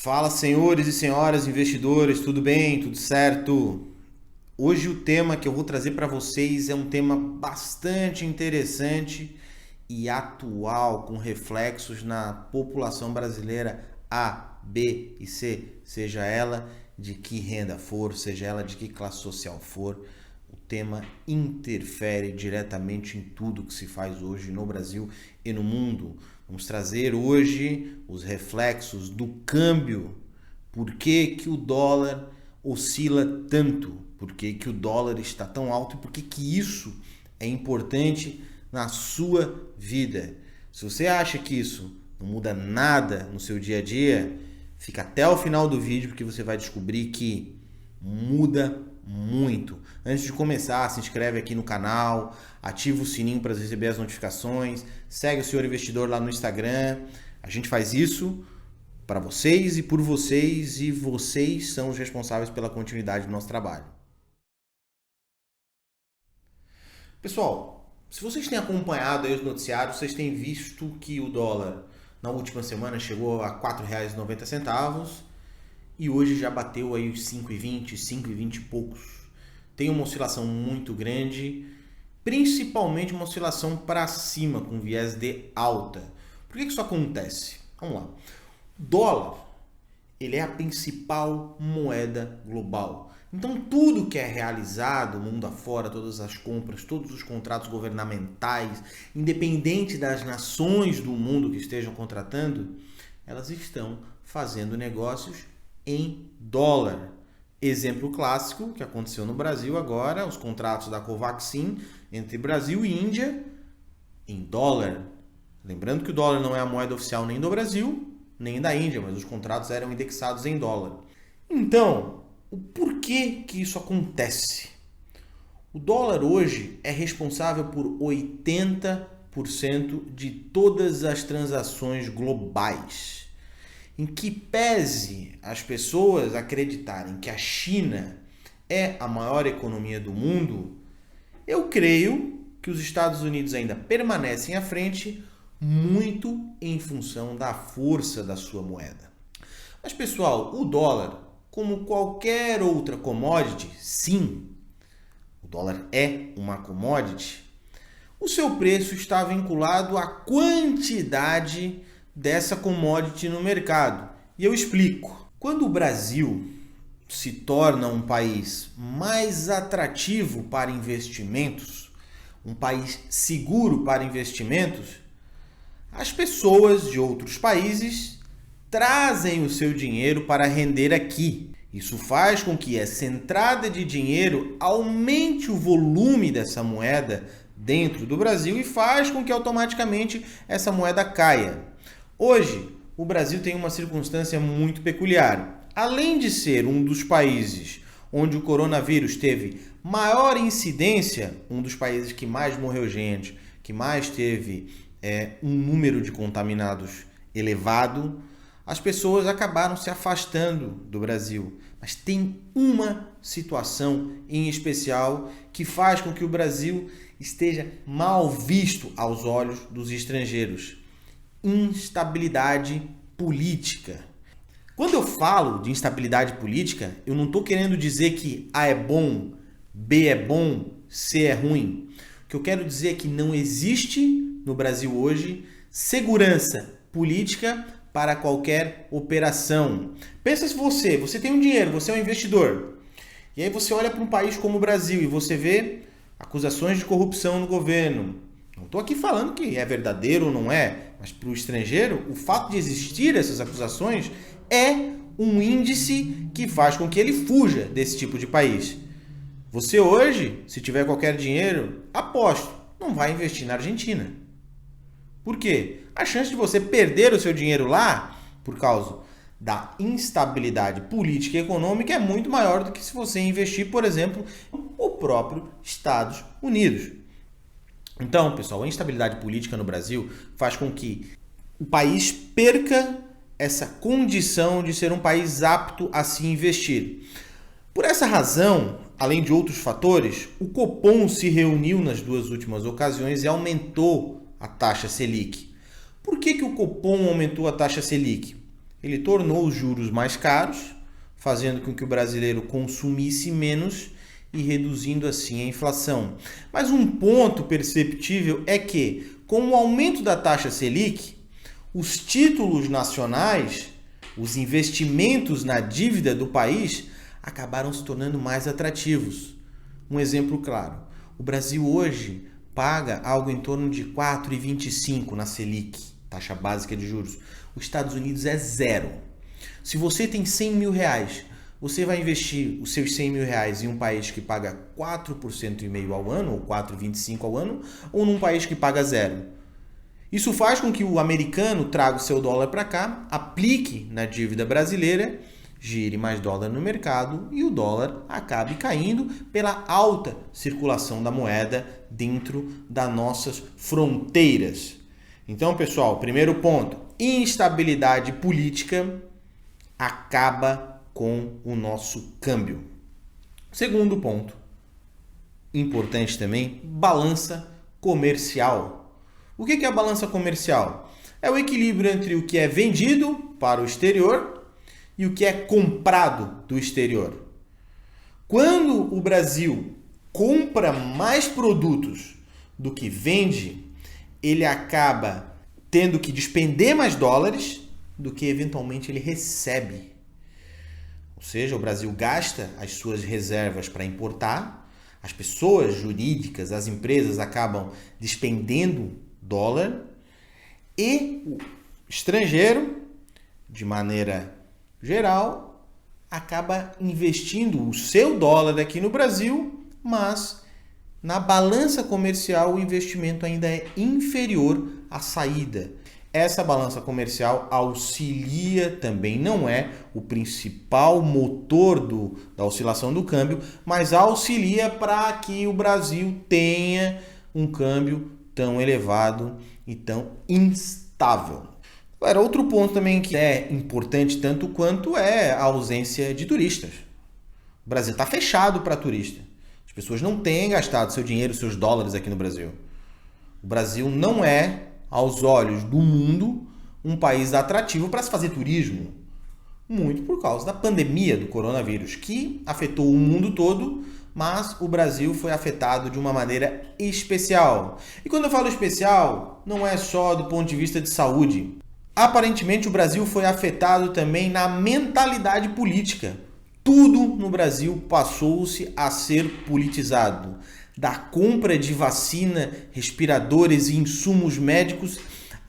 Fala, senhores e senhoras investidores, tudo bem? Tudo certo? Hoje o tema que eu vou trazer para vocês é um tema bastante interessante e atual, com reflexos na população brasileira A, B e C, seja ela de que renda for, seja ela de que classe social for. O tema interfere diretamente em tudo que se faz hoje no Brasil e no mundo. Vamos trazer hoje os reflexos do câmbio. Por que o dólar oscila tanto? Por que o dólar está tão alto? E por que isso é importante na sua vida? Se você acha que isso não muda nada no seu dia a dia, fica até o final do vídeo porque você vai descobrir que muda muito. Antes de começar, se inscreve aqui no canal, ativa o sininho para receber as notificações, segue o Senhor Investidor lá no Instagram. A gente faz isso para vocês e por vocês, e vocês são os responsáveis pela continuidade do nosso trabalho. Pessoal, se vocês têm acompanhado aí os noticiários, vocês têm visto que o dólar na última semana chegou a R$ 4,90 e hoje já bateu aí os 5,20, 5,20 e poucos. Tem uma oscilação muito grande, principalmente uma oscilação para cima, com viés de alta. Por que isso acontece? Vamos lá. O dólar, ele é a principal moeda global. Então, tudo que é realizado mundo afora, todas as compras, todos os contratos governamentais, independente das nações do mundo que estejam contratando, elas estão fazendo negócios em dólar. Exemplo clássico que aconteceu no Brasil agora, os contratos da Covaxin entre Brasil e Índia em dólar. Lembrando que o dólar não é a moeda oficial nem do Brasil, nem da Índia, mas os contratos eram indexados em dólar. Então, o porquê que isso acontece? O dólar hoje é responsável por 80% de todas as transações globais. Em que pese as pessoas acreditarem que a China é a maior economia do mundo, eu creio que os Estados Unidos ainda permanecem à frente muito em função da força da sua moeda. Mas, pessoal, o dólar, como qualquer outra commodity, sim, o dólar é uma commodity, o seu preço está vinculado à quantidade dessa commodity no mercado. E eu explico. Quando o Brasil se torna um país mais atrativo para investimentos, um país seguro para investimentos, as pessoas de outros países trazem o seu dinheiro para render aqui. Isso faz com que essa entrada de dinheiro aumente o volume dessa moeda dentro do Brasil e faz com que automaticamente essa moeda caia. Hoje, o Brasil tem uma circunstância muito peculiar. Além de ser um dos países onde o coronavírus teve maior incidência, um dos países que mais morreu gente, que mais teve um número de contaminados elevado, as pessoas acabaram se afastando do Brasil. Mas tem uma situação em especial que faz com que o Brasil esteja mal visto aos olhos dos estrangeiros: instabilidade política. Quando eu falo de instabilidade política, eu não estou querendo dizer que A é bom, B é bom, C é ruim. O que eu quero dizer é que não existe no Brasil hoje segurança política para qualquer operação. Pensa se você tem um dinheiro, você é um investidor, e aí você olha para um país como o Brasil e você vê acusações de corrupção no governo. Não estou aqui falando que é verdadeiro ou não é, mas para o estrangeiro, o fato de existir essas acusações é um índice que faz com que ele fuja desse tipo de país. Você hoje, se tiver qualquer dinheiro, aposto, não vai investir na Argentina. Por quê? A chance de você perder o seu dinheiro lá, por causa da instabilidade política e econômica, é muito maior do que se você investir, por exemplo, no próprio Estados Unidos. Então, pessoal, a instabilidade política no Brasil faz com que o país perca essa condição de ser um país apto a se investir. Por essa razão, além de outros fatores, o Copom se reuniu nas duas últimas ocasiões e aumentou a taxa Selic. Por que o Copom aumentou a taxa Selic? Ele tornou os juros mais caros, fazendo com que o brasileiro consumisse menos e reduzindo assim a inflação. Mas um ponto perceptível é que, com o aumento da taxa Selic, os títulos nacionais, os investimentos na dívida do país, acabaram se tornando mais atrativos. Um exemplo claro, o Brasil hoje paga algo em torno de 4,25 na Selic, taxa básica de juros. Os Estados Unidos é zero. Se você tem 100 mil reais, você vai investir os seus 100 mil reais em um país que paga 4,5% ao ano, ou 4,25% ao ano, ou num país que paga zero? Isso faz com que o americano traga o seu dólar para cá, aplique na dívida brasileira, gire mais dólar no mercado e o dólar acabe caindo pela alta circulação da moeda dentro das nossas fronteiras. Então, pessoal, primeiro ponto, instabilidade política acaba com o nosso câmbio. Segundo ponto, importante também, balança comercial. O que é a balança comercial? É o equilíbrio entre o que é vendido para o exterior e o que é comprado do exterior. Quando o Brasil compra mais produtos do que vende, ele acaba tendo que despender mais dólares do que eventualmente ele recebe. Ou seja, o Brasil gasta as suas reservas para importar, as pessoas jurídicas, as empresas acabam despendendo dólar e o estrangeiro, de maneira geral, acaba investindo o seu dólar aqui no Brasil, mas na balança comercial o investimento ainda é inferior à saída. Essa balança comercial auxilia também, não é o principal motor da oscilação do câmbio, mas auxilia para que o Brasil tenha um câmbio tão elevado e tão instável. Agora, outro ponto também que é importante tanto quanto é a ausência de turistas. O Brasil está fechado para turista. As pessoas não têm gastado seu dinheiro, seus dólares aqui no Brasil. O Brasil não é, aos olhos do mundo, um país atrativo para se fazer turismo. Muito por causa da pandemia do coronavírus, que afetou o mundo todo, mas o Brasil foi afetado de uma maneira especial. E quando eu falo especial, não é só do ponto de vista de saúde. Aparentemente, o Brasil foi afetado também na mentalidade política. Tudo no Brasil passou-se a ser politizado. Da compra de vacina, respiradores e insumos médicos,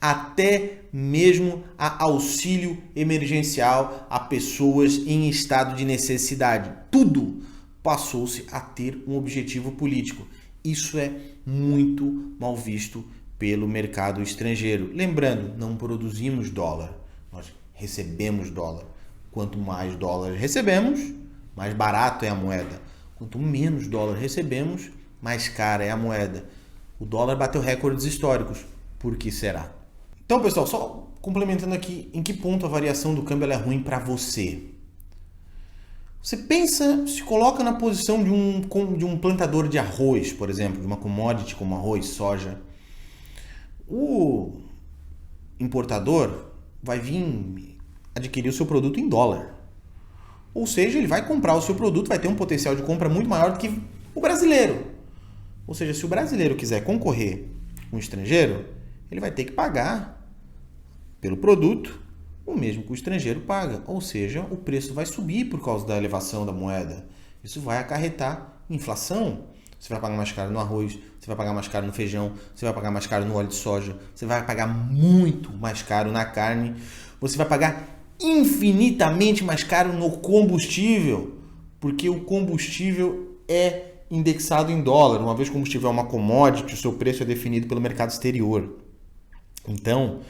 até mesmo a auxílio emergencial a pessoas em estado de necessidade. Tudo passou-se a ter um objetivo político. Isso é muito mal visto pelo mercado estrangeiro. Lembrando, não produzimos dólar, nós recebemos dólar. Quanto mais dólar recebemos, mais barato é a moeda. Quanto menos dólar recebemos, mais cara é a moeda. O dólar bateu recordes históricos. Por que será? Então, pessoal, só complementando aqui, em que ponto a variação do câmbio é ruim para você? Você pensa, se coloca na posição de um plantador de arroz, por exemplo, de uma commodity como arroz, soja. O importador vai vir adquirir o seu produto em dólar. Ou seja, ele vai comprar o seu produto, vai ter um potencial de compra muito maior do que o brasileiro. Ou seja, se o brasileiro quiser concorrer com o estrangeiro, ele vai ter que pagar pelo produto o mesmo que o estrangeiro paga. Ou seja, o preço vai subir por causa da elevação da moeda. Isso vai acarretar inflação. Você vai pagar mais caro no arroz, você vai pagar mais caro no feijão, você vai pagar mais caro no óleo de soja, você vai pagar muito mais caro na carne, você vai pagar infinitamente mais caro no combustível, porque o combustível é indexado em dólar. Uma vez que o combustível é uma commodity, o seu preço é definido pelo mercado exterior. Então,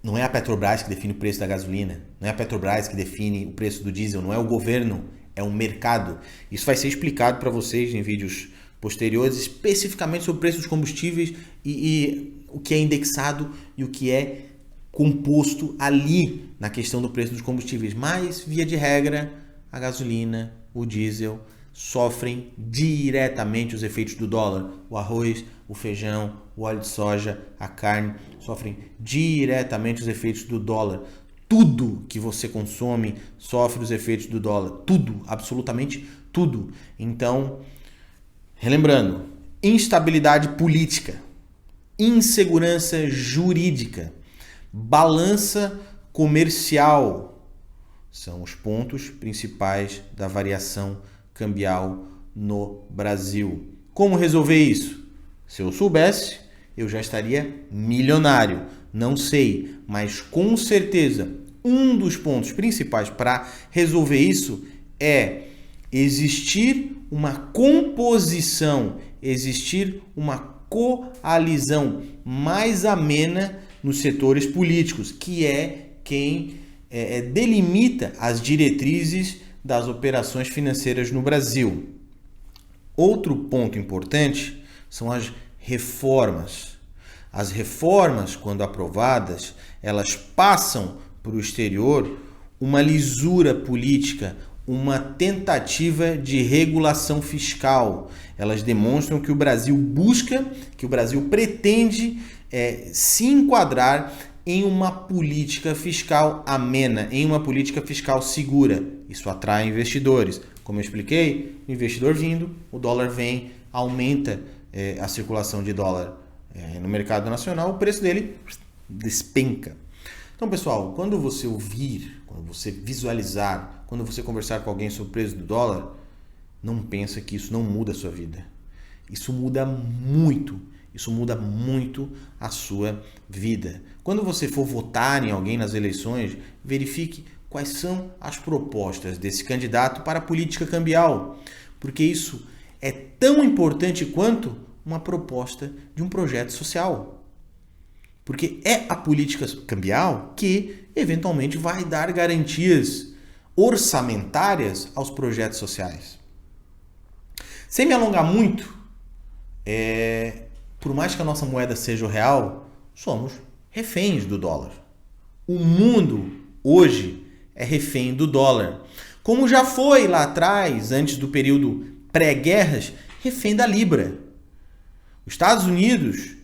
não é a Petrobras que define o preço da gasolina, não é a Petrobras que define o preço do diesel, não é o governo, é um mercado. Isso vai ser explicado para vocês em vídeos posteriores, especificamente sobre o preço dos combustíveis e o que é indexado e o que é composto ali na questão do preço dos combustíveis. Mas, via de regra, a gasolina, o diesel sofrem diretamente os efeitos do dólar. O arroz, o feijão, o óleo de soja, a carne sofrem diretamente os efeitos do dólar. Tudo que você consome sofre os efeitos do dólar. Tudo, absolutamente tudo. Então, relembrando, instabilidade política, insegurança jurídica, balança comercial são os pontos principais da variação cambial no Brasil. Como resolver isso? Se eu soubesse, eu já estaria milionário. Não sei, mas com certeza um dos pontos principais para resolver isso é existir uma composição, existir uma coalizão mais amena nos setores políticos, que é quem delimita as diretrizes das operações financeiras no Brasil. Outro ponto importante são as reformas. As reformas, quando aprovadas, elas passam para o exterior uma lisura política, uma tentativa de regulação fiscal. Elas demonstram que o Brasil busca, que o Brasil pretende se enquadrar em uma política fiscal amena, em uma política fiscal segura. Isso atrai investidores. Como eu expliquei, o investidor vindo, o dólar vem, aumenta a circulação de dólar no mercado nacional, o preço dele despenca. Então, pessoal, quando você ouvir, quando você visualizar, quando você conversar com alguém sobre o preço do dólar, não pensa que isso não muda a sua vida. Isso muda muito a sua vida. Quando você for votar em alguém nas eleições, verifique quais são as propostas desse candidato para a política cambial, porque isso é tão importante quanto uma proposta de um projeto social. Porque é a política cambial que, eventualmente, vai dar garantias orçamentárias aos projetos sociais. Sem me alongar muito, por mais que a nossa moeda seja o real, somos reféns do dólar. O mundo, hoje, é refém do dólar. Como já foi lá atrás, antes do período pré-guerras, refém da libra. Os Estados Unidos,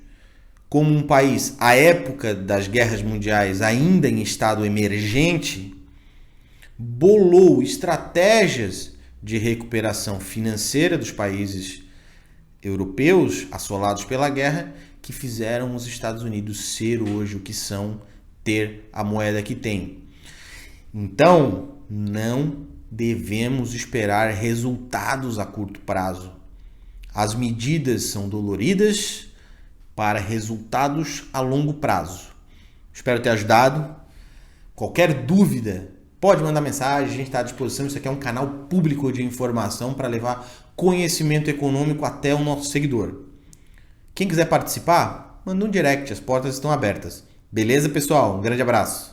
como um país à época das guerras mundiais ainda em estado emergente, bolou estratégias de recuperação financeira dos países europeus assolados pela guerra que fizeram os Estados Unidos ser hoje o que são, ter a moeda que tem. Então, não devemos esperar resultados a curto prazo. As medidas são doloridas para resultados a longo prazo. Espero ter ajudado. Qualquer dúvida, pode mandar mensagem, a gente está à disposição. Isso aqui é um canal público de informação para levar conhecimento econômico até o nosso seguidor. Quem quiser participar, manda um direct, as portas estão abertas. Beleza, pessoal? Um grande abraço.